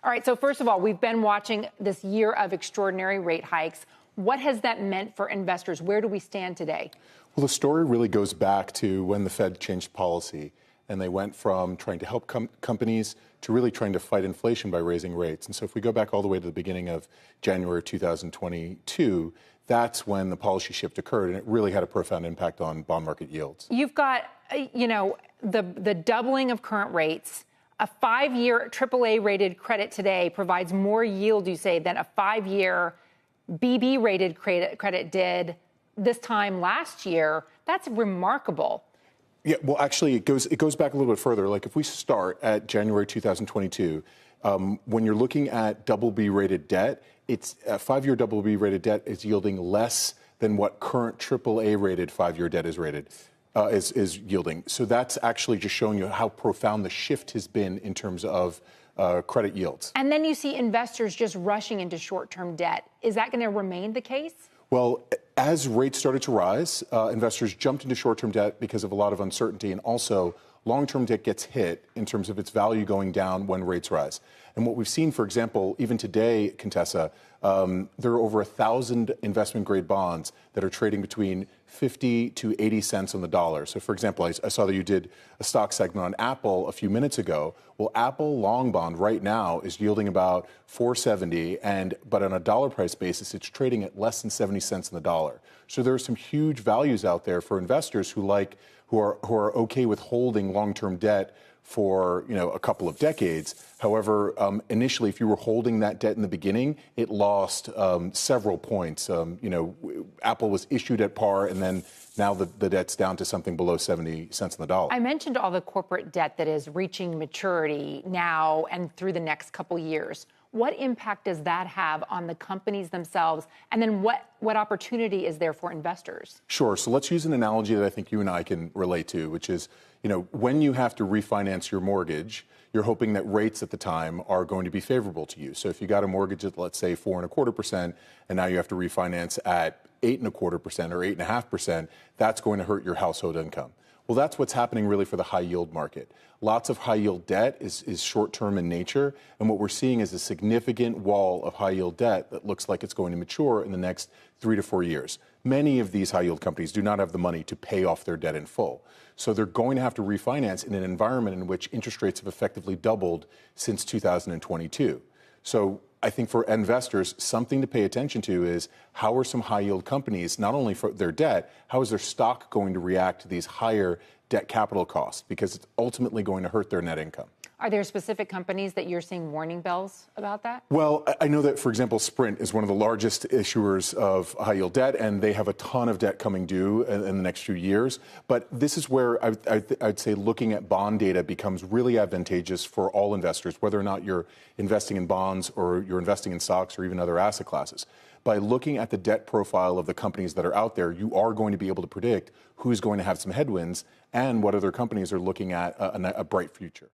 All right, so first of all, we've been watching this year of extraordinary rate hikes. What has that meant for investors? Where do we stand today? Well, the story really goes back to when the Fed changed policy, and they went from trying to help companies to really trying to fight inflation by raising rates. And so if we go back all the way to the beginning of January 2022, that's when the policy shift occurred, and it really had a profound impact on bond market yields. You've got, the doubling of current rates. A 5-year AAA rated credit today provides more yield, you say, than a 5-year BB rated credit did this time last year. That's remarkable. Yeah, well, actually, it goes back a little bit further. Like if we start at January 2022, when you're looking at BB rated debt, it's a 5-year BB rated debt is yielding less than what current AAA rated 5-year debt is rated. Is yielding. So that's actually just showing you how profound the shift has been in terms of credit yields. And then you see investors just rushing into short-term debt. Is that going to remain the case? Well, as rates started to rise, investors jumped into short-term debt because of a lot of uncertainty, and also long-term debt gets hit in terms of its value going down when rates rise. And what we've seen, for example, even today, Contessa, there are over 1,000 investment-grade bonds that are trading between 50 to 80 cents on the dollar. So, for example, I saw that you did a stock segment on Apple a few minutes ago. Well, Apple long bond right now is yielding about 470, but on a dollar price basis, it's trading at less than 70 cents on the dollar. So there are some huge values out there for investors who are okay with holding long-term debt for a couple of decades. However, initially, if you were holding that debt in the beginning, it lost several points. Apple was issued at par, and then now the debt's down to something below 70 cents on the dollar. I mentioned all the corporate debt that is reaching maturity now and through the next couple years. What impact does that have on the companies themselves? And then what opportunity is there for investors? Sure. So let's use an analogy that I think you and I can relate to, which is, when you have to refinance your mortgage, you're hoping that rates at the time are going to be favorable to you. So if you got a mortgage at, let's say, 4.25%, and now you have to refinance at 8.25% or 8.5%, that's going to hurt your household income. Well, that's what's happening really for the high yield market. Lots of high yield debt is short term in nature. And what we're seeing is a significant wall of high yield debt that looks like it's going to mature in the next 3 to 4 years. Many of these high yield companies do not have the money to pay off their debt in full. So they're going to have to refinance in an environment in which interest rates have effectively doubled since 2022. So I think for investors, something to pay attention to is how are some high yield companies, not only for their debt, how is their stock going to react to these higher debt capital costs? Because it's ultimately going to hurt their net income. Are there specific companies that you're seeing warning bells about that? Well, I know that, for example, Sprint is one of the largest issuers of high-yield debt, and they have a ton of debt coming due in the next few years. But this is where I'd say looking at bond data becomes really advantageous for all investors, whether or not you're investing in bonds or you're investing in stocks or even other asset classes. By looking at the debt profile of the companies that are out there, you are going to be able to predict who's going to have some headwinds and what other companies are looking at a bright future.